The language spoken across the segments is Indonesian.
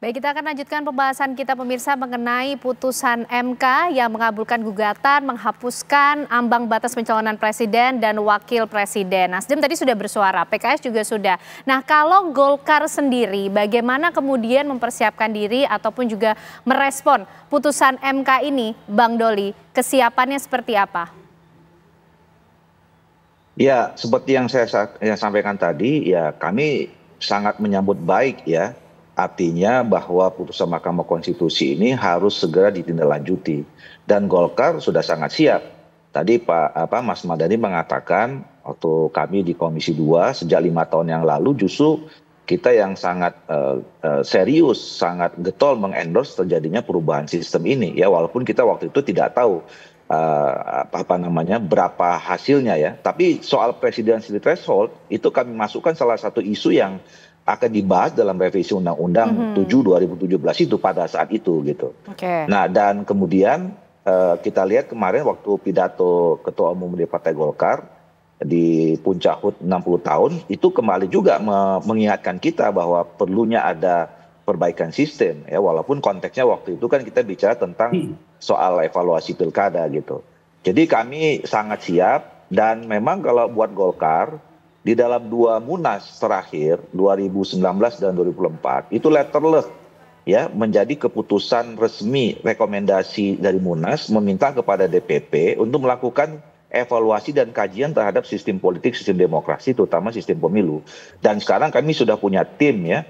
Baik, kita akan lanjutkan pembahasan kita pemirsa mengenai putusan MK yang mengabulkan gugatan menghapuskan ambang batas pencalonan presiden dan wakil presiden. Nasdem tadi sudah bersuara, PKS juga sudah. Nah, kalau Golkar sendiri bagaimana kemudian mempersiapkan diri ataupun juga merespon putusan MK ini, Bang Doli? Kesiapannya seperti apa? Ya, seperti yang saya sampaikan tadi, ya kami sangat menyambut baik ya. Artinya bahwa putusan Mahkamah Konstitusi ini harus segera ditindaklanjuti. Dan Golkar sudah sangat siap. Tadi Mas Mardhani mengatakan waktu kami di Komisi 2 sejak 5 tahun yang lalu justru kita yang sangat serius, sangat getol mengendorse terjadinya perubahan sistem ini. Ya, walaupun kita waktu itu tidak tahu berapa hasilnya ya. Tapi soal presidensial threshold itu kami masukkan salah satu isu yang akan dibahas dalam revisi Undang-Undang 7 2017 itu pada saat itu gitu. Nah, dan kemudian kita lihat kemarin waktu pidato Ketua Umum di Partai Golkar di Puncak HUT 60 tahun itu kembali juga mengingatkan kita bahwa perlunya ada perbaikan sistem ya, walaupun konteksnya waktu itu kan kita bicara tentang soal evaluasi pilkada gitu. Jadi kami sangat siap, dan memang kalau buat Golkar di dalam 2 Munas terakhir 2019 dan 2024 itu letterless ya menjadi keputusan resmi rekomendasi dari Munas meminta kepada DPP untuk melakukan evaluasi dan kajian terhadap sistem politik, sistem demokrasi, terutama sistem pemilu. Dan sekarang kami sudah punya tim ya,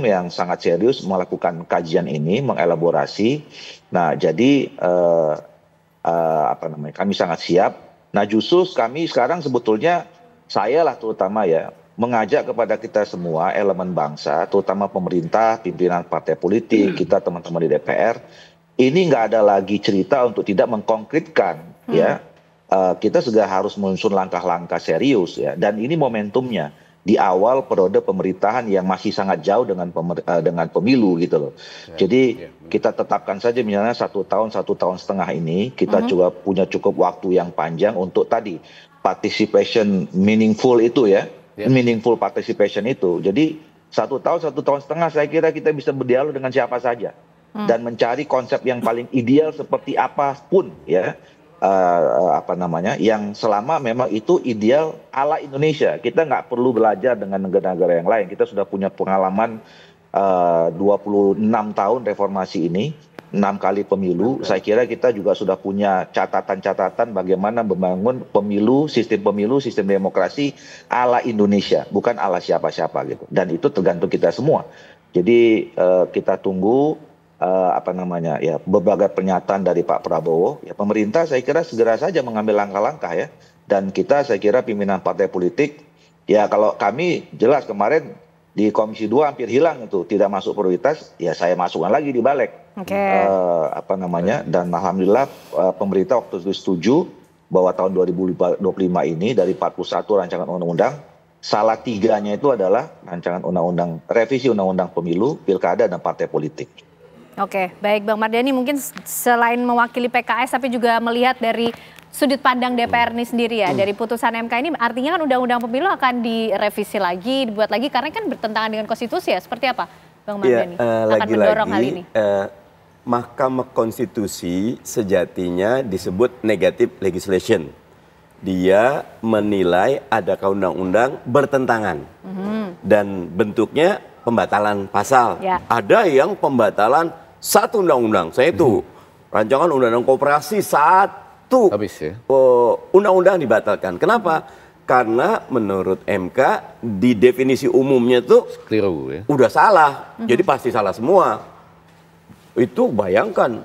yang sangat serius melakukan kajian ini, mengelaborasi. Nah, jadi kami sangat siap. Nah, justru kami sekarang sebetulnya saya lah terutama ya mengajak kepada kita semua elemen bangsa, terutama pemerintah, pimpinan partai politik, kita teman-teman di DPR, ini nggak ada lagi cerita untuk tidak mengkonkretkan ya. Kita sudah harus menyusun langkah-langkah serius ya, dan ini momentumnya di awal periode pemerintahan yang masih sangat jauh dengan pemilu gitu loh. Jadi kita tetapkan saja misalnya 1 tahun, 1,5 tahun ini kita juga punya cukup waktu yang panjang untuk tadi participation meaningful itu ya, meaningful participation itu. Jadi 1 tahun, 1,5 tahun saya kira kita bisa berdialog dengan siapa saja dan mencari konsep yang paling ideal seperti apapun ya. Yang selama memang itu ideal ala Indonesia. Kita nggak perlu belajar dengan negara-negara yang lain. Kita sudah punya pengalaman 26 tahun reformasi ini, 6 kali pemilu. Saya kira kita juga sudah punya catatan-catatan bagaimana membangun pemilu, sistem demokrasi ala Indonesia, bukan ala siapa-siapa gitu. Dan itu tergantung kita semua. Jadi kita tunggu berbagai pernyataan dari Pak Prabowo. Ya, pemerintah saya kira segera saja mengambil langkah-langkah ya. Dan kita saya kira pimpinan partai politik ya, kalau kami jelas kemarin di Komisi 2 hampir hilang itu, tidak masuk prioritas, ya saya masukkan lagi di balik. Dan alhamdulillah pemerintah waktu itu setuju bahwa tahun 2025 ini dari 41 rancangan undang-undang, salah 3-nya itu adalah rancangan undang-undang revisi undang-undang pemilu, pilkada, dan partai politik. Oke, baik Bang Mardhani, mungkin selain mewakili PKS tapi juga melihat dari sudut pandang DPR ini sendiri ya, dari putusan MK ini artinya kan undang-undang pemilu akan direvisi lagi, dibuat lagi karena kan bertentangan dengan konstitusi ya, seperti apa Bang Mardhani? Akan mendorong hal ini? Mahkamah Konstitusi sejatinya disebut negative legislation. Dia menilai adakah undang-undang bertentangan dan bentuknya pembatalan pasal. Ada yang pembatalan satu undang-undang, saya itu rancangan undang-undang koperasi satu undang-undang dibatalkan. Kenapa? Karena menurut MK di definisi umumnya tuh keliru ya, udah salah, jadi pasti salah semua. Itu bayangkan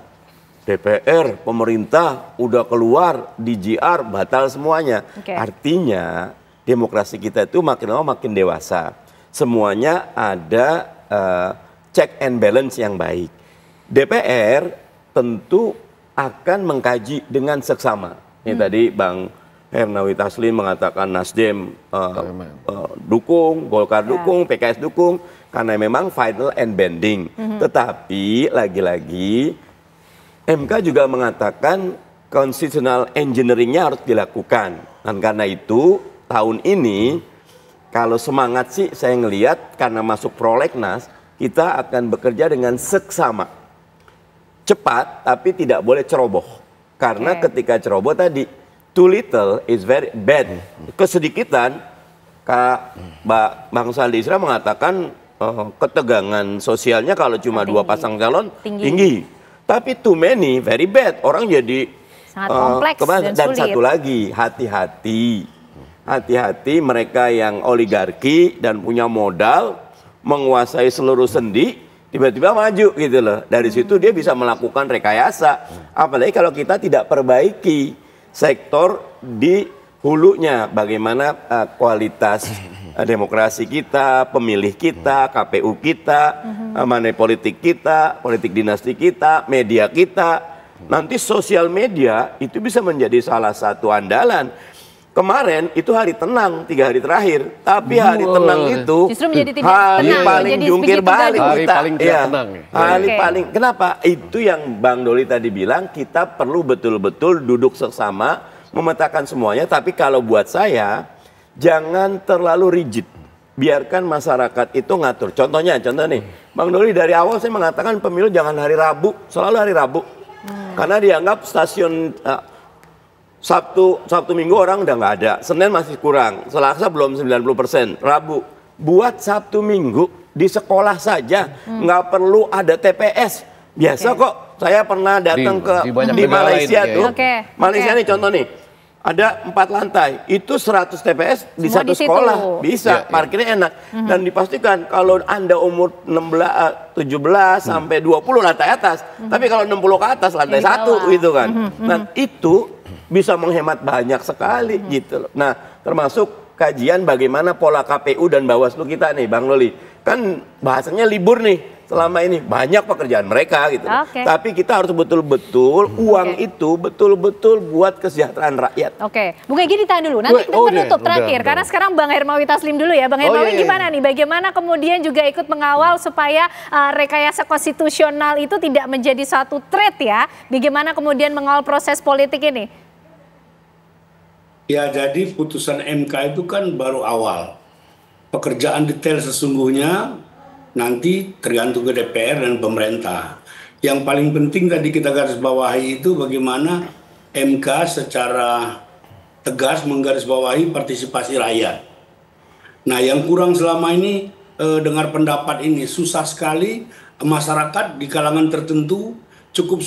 DPR, pemerintah udah keluar di GR batal semuanya. Artinya demokrasi kita itu makin lama makin dewasa. Semuanya ada check and balance yang baik. DPR tentu akan mengkaji dengan seksama. Ini tadi Bang Hernawi Taslim mengatakan Nasdem dukung, Golkar dukung, PKS dukung, karena memang final and binding. Tetapi lagi-lagi MK juga mengatakan constitutional engineering-nya harus dilakukan. Dan karena itu tahun ini kalau semangat sih saya ngelihat karena masuk prolegnas kita akan bekerja dengan seksama. Cepat, tapi tidak boleh ceroboh. Karena ketika ceroboh tadi, too little is very bad. Kesedikitan, Bang Saldi Isra mengatakan ketegangan sosialnya kalau cuma dua pasang calon tinggi. Tapi too many, very bad. Orang jadi sangat kompleks dan sulit. Satu lagi, hati-hati. Hati-hati mereka yang oligarki dan punya modal, menguasai seluruh sendi, tiba-tiba maju gitu loh. Dari situ dia bisa melakukan rekayasa. Apalagi kalau kita tidak perbaiki sektor di hulunya. Bagaimana kualitas demokrasi kita, pemilih kita, KPU kita, money politik kita, politik dinasti kita, media kita. Nanti sosial media itu bisa menjadi salah satu andalan. Kemarin itu hari tenang 3 hari terakhir, tapi hari tenang itu justru menjadi tidak hari tenang, paling jungkir balik hari kita. paling tidak tenang. Hari paling. Kenapa? Itu yang Bang Doli tadi bilang, kita perlu betul-betul duduk seksama, memetakan semuanya. Tapi kalau buat saya, jangan terlalu rigid. Biarkan masyarakat itu ngatur. Contoh nih, Bang Doli dari awal saya mengatakan pemilu jangan hari Rabu, selalu hari Rabu. Karena dianggap stasiun Sabtu Minggu orang udah nggak ada, Senin masih kurang, Selasa belum 90%, Rabu. Buat Sabtu Minggu di sekolah saja, nggak perlu ada TPS. Biasa kok, saya pernah datang di Malaysia tuh. Malaysia nih contoh nih, ada 4 lantai, itu 100 TPS di semua satu sekolah, bisa, parkirnya enak. Dan dipastikan kalau Anda umur 17 sampai 20 lantai atas, tapi kalau 60 ke atas lantai 1 gitu kan. Dan itu bisa menghemat banyak sekali gitu loh. Nah, termasuk kajian bagaimana pola KPU dan Bawaslu kita nih, Bang Doli. Kan bahasanya libur nih selama ini, banyak pekerjaan mereka gitu. Tapi kita harus betul-betul uang itu betul-betul buat kesejahteraan rakyat. Bung Egy ditahan dulu, nanti penutup terakhir. Karena sekarang Bang Hermawi Taslim dulu ya. Bang Hermawi gimana nih? Bagaimana kemudian juga ikut mengawal supaya rekayasa konstitusional itu tidak menjadi satu threat ya? Bagaimana kemudian mengawal proses politik ini? Ya, jadi putusan MK itu kan baru awal. Pekerjaan detail sesungguhnya nanti tergantung ke DPR dan pemerintah. Yang paling penting tadi kita garis bawahi itu bagaimana MK secara tegas menggarisbawahi partisipasi rakyat. Nah, yang kurang selama ini dengar pendapat ini, susah sekali masyarakat di kalangan tertentu cukup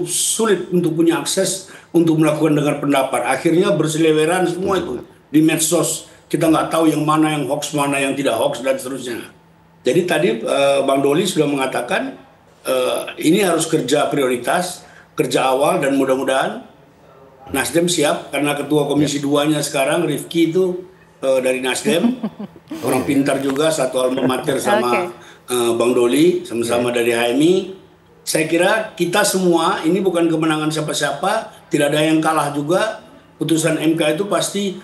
sulit untuk punya akses untuk melakukan dengar pendapat. Akhirnya berseliweran semua itu di medsos. Kita nggak tahu yang mana yang hoax, mana yang tidak hoax, dan seterusnya. Jadi tadi Bang Doli sudah mengatakan ini harus kerja prioritas, kerja awal, dan mudah-mudahan Nasdem siap, karena ketua Komisi 2-nya sekarang Rifki itu dari Nasdem, orang pintar juga, satu alma mater sama Bang Doli, sama-sama dari HMI. Saya kira kita semua, ini bukan kemenangan siapa-siapa, tidak ada yang kalah juga. Putusan MK itu pasti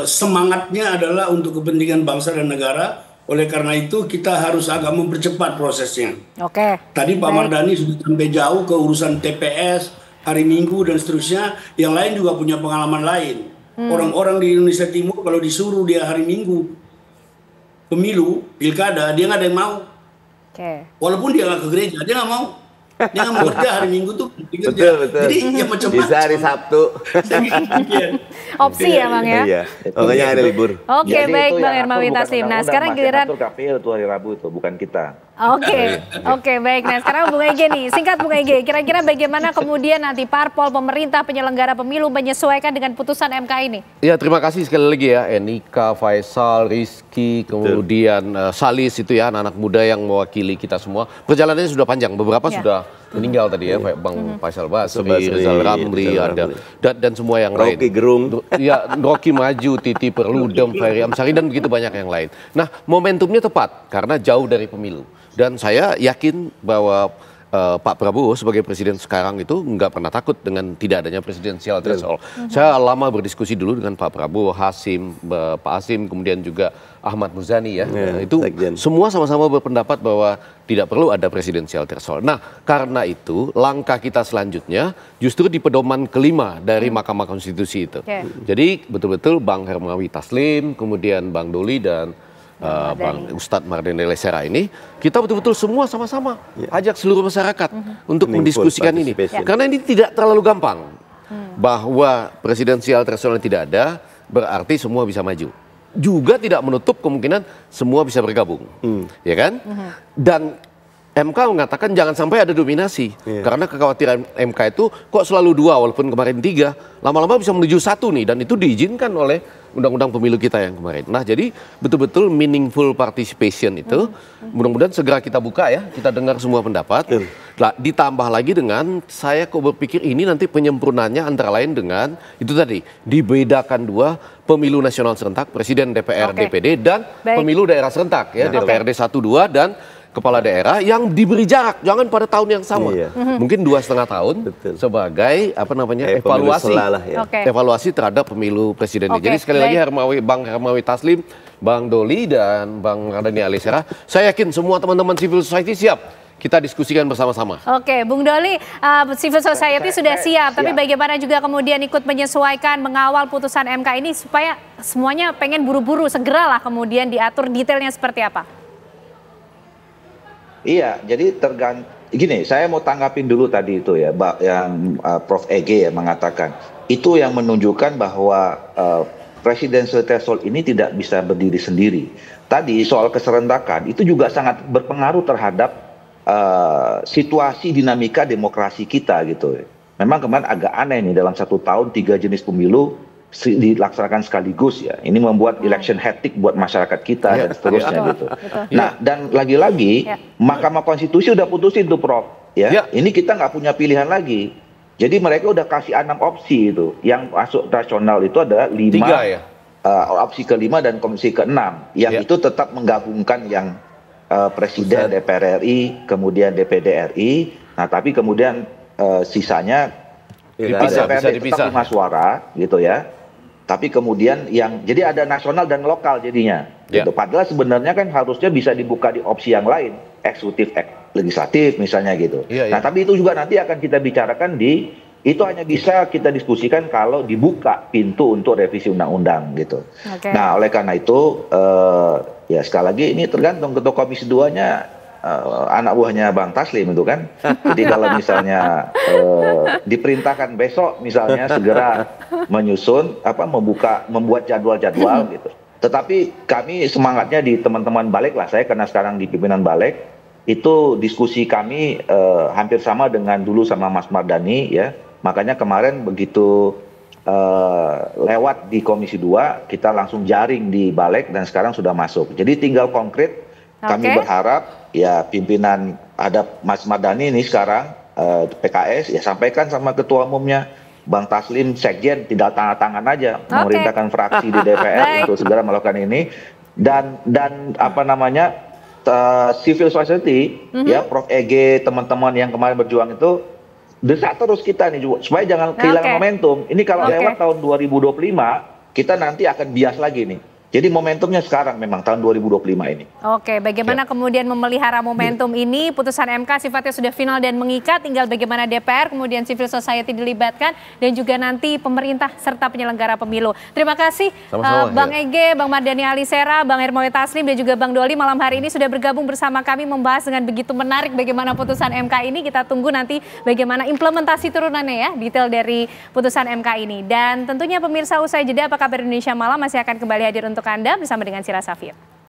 semangatnya adalah untuk kepentingan bangsa dan negara. Oleh karena itu kita harus agak mempercepat prosesnya. Tadi Pak Mardhani sudah sampai jauh ke urusan TPS, hari Minggu dan seterusnya. Yang lain juga punya pengalaman lain. Orang-orang di Indonesia Timur kalau disuruh dia hari Minggu pemilu, pilkada, dia nggak ada yang mau. Walaupun dia nggak ke gereja, dia nggak mau. Dia nggak mau kerja hari Minggu tuh. Betul. Jadi ya macam-macam. Bisa hari Sabtu. Opsi ya Bang ya. Iya. Pokoknya ada libur. Baik Bang Hermawi Taslim. Nah sekarang giliran KPU itu hari Rabu itu, bukan kita. Baik. Nah sekarang Bung Egy nih, singkat Bung Egy, kira-kira bagaimana kemudian nanti parpol, pemerintah, penyelenggara pemilu menyesuaikan dengan putusan MK ini? Ya terima kasih sekali lagi ya, Enika, Faisal, Rizky, kemudian Salis itu ya, anak-anak muda yang mewakili kita semua. Perjalanannya sudah panjang, beberapa sudah meninggal tadi ya, Bang Faisal Basri, Rizal Ramli, ada dan semua yang lain. Rocky Gerung. Ya, Rocky Maju, Titi Perludem, Ferry Amsari, dan begitu banyak yang lain. Nah, momentumnya tepat karena jauh dari pemilu. Dan saya yakin bahwa Pak Prabowo sebagai presiden sekarang itu nggak pernah takut dengan tidak adanya presidensial threshold. Saya lama berdiskusi dulu dengan Pak Prabowo, Pak Hasim, kemudian juga Ahmad Muzani ya. Itu semua sama-sama berpendapat bahwa tidak perlu ada presidensial threshold. Nah, karena itu langkah kita selanjutnya justru di pedoman kelima dari Mahkamah Konstitusi itu. Jadi betul-betul Bang Hermawi Taslim, kemudian Bang Doli dan Bang Ustadz Mardhani Alisera ini, kita betul-betul semua sama-sama ajak seluruh masyarakat untuk mendiskusikan ini. Karena ini tidak terlalu gampang. Bahwa presidensial threshold tidak ada, berarti semua bisa maju. Juga tidak menutup kemungkinan semua bisa bergabung. Ya kan? Dan MK mengatakan jangan sampai ada dominasi. Karena kekhawatiran MK itu kok selalu 2 walaupun kemarin 3, lama-lama bisa menuju 1 nih, dan itu diizinkan oleh undang-undang pemilu kita yang kemarin. Nah, jadi betul-betul meaningful participation itu mudah-mudahan segera kita buka ya, kita dengar semua pendapat. Nah, ditambah lagi dengan saya kok berpikir ini nanti penyempurnaannya antara lain dengan itu tadi, dibedakan 2 pemilu nasional serentak, presiden, DPR, DPD, dan pemilu daerah serentak ya, DPRD 1, 2 dan kepala daerah yang diberi jarak, jangan pada tahun yang sama, mungkin 2,5 tahun sebagai evaluasi, evaluasi terhadap pemilu presiden ini. Jadi sekali lagi Bang Hermawi Taslim, Bang Doli dan Bang Mardhani Alisera, saya yakin semua teman-teman civil society siap. Kita diskusikan bersama-sama. Oke, Bung Doli, civil society sudah siap, tapi bagaimana juga kemudian ikut menyesuaikan, mengawal putusan MK ini supaya semuanya pengen buru-buru, segeralah kemudian diatur detailnya seperti apa? Iya, jadi gini, saya mau tanggapin dulu tadi itu ya, yang Prof. EG ya mengatakan. Itu yang menunjukkan bahwa presidential threshold ini tidak bisa berdiri sendiri. Tadi soal keserentakan itu juga sangat berpengaruh terhadap situasi dinamika demokrasi kita gitu. Memang kemarin agak aneh nih, dalam 1 tahun 3 jenis pemilu dilaksanakan sekaligus ya. Ini membuat election hectic buat masyarakat kita dan seterusnya gitu. Nah, dan lagi-lagi Mahkamah Konstitusi udah putusin tuh Prof. Ya, ini kita nggak punya pilihan lagi. Jadi mereka udah kasih 6 opsi itu. Yang masuk rasional itu ada 5, opsi ke-5 dan opsi ke-6. Yang itu tetap menggabungkan yang Presiden, DPR RI, kemudian DPD RI. Nah, tapi kemudian sisanya bisa dipisah. Tetap 5 suara gitu ya. Tapi kemudian jadi ada nasional dan lokal jadinya. Gitu. Padahal sebenarnya kan harusnya bisa dibuka di opsi yang lain, eksekutif, legislatif misalnya gitu. Nah, tapi itu juga nanti akan kita bicarakan itu hanya bisa kita diskusikan kalau dibuka pintu untuk revisi undang-undang gitu. Nah, oleh karena itu ya sekali lagi ini tergantung Ketua Komisi 2-nya anak buahnya Bang Taslim itu kan. Jadi kalau misalnya diperintahkan besok misalnya segera menyusun membuat jadwal-jadwal gitu. Tetapi kami semangatnya di teman-teman Balik lah, saya karena sekarang di pimpinan Balik, itu diskusi kami hampir sama dengan dulu sama Mas Mardhani ya. Makanya kemarin begitu lewat di Komisi 2 kita langsung jaring di Balik dan sekarang sudah masuk. Jadi tinggal konkret. Kami berharap ya pimpinan ada Mas Mardhani ini sekarang PKS ya sampaikan sama ketua umumnya Bang Taslim Sekjen tidak tangan aja memerintahkan fraksi di DPR untuk segera melakukan ini dan civil society ya Prof. EG teman-teman yang kemarin berjuang itu desak terus kita nih juga supaya jangan kehilangan momentum. Ini kalau lewat tahun 2025 kita nanti akan bias lagi nih. Jadi momentumnya sekarang memang tahun 2025 ini. Oke, bagaimana kemudian memelihara momentum ini, putusan MK sifatnya sudah final dan mengikat, tinggal bagaimana DPR, kemudian civil society dilibatkan, dan juga nanti pemerintah serta penyelenggara pemilu. Terima kasih Bang EG, Bang Mardhani Alisera, Bang Hermawi Taslim, dan juga Bang Doli malam hari ini sudah bergabung bersama kami membahas dengan begitu menarik bagaimana putusan MK ini. Kita tunggu nanti bagaimana implementasi turunannya ya, detail dari putusan MK ini. Dan tentunya pemirsa usai jeda Apa Kabar Indonesia Malam masih akan kembali hadir untuk Anda bersama dengan Sira Safir.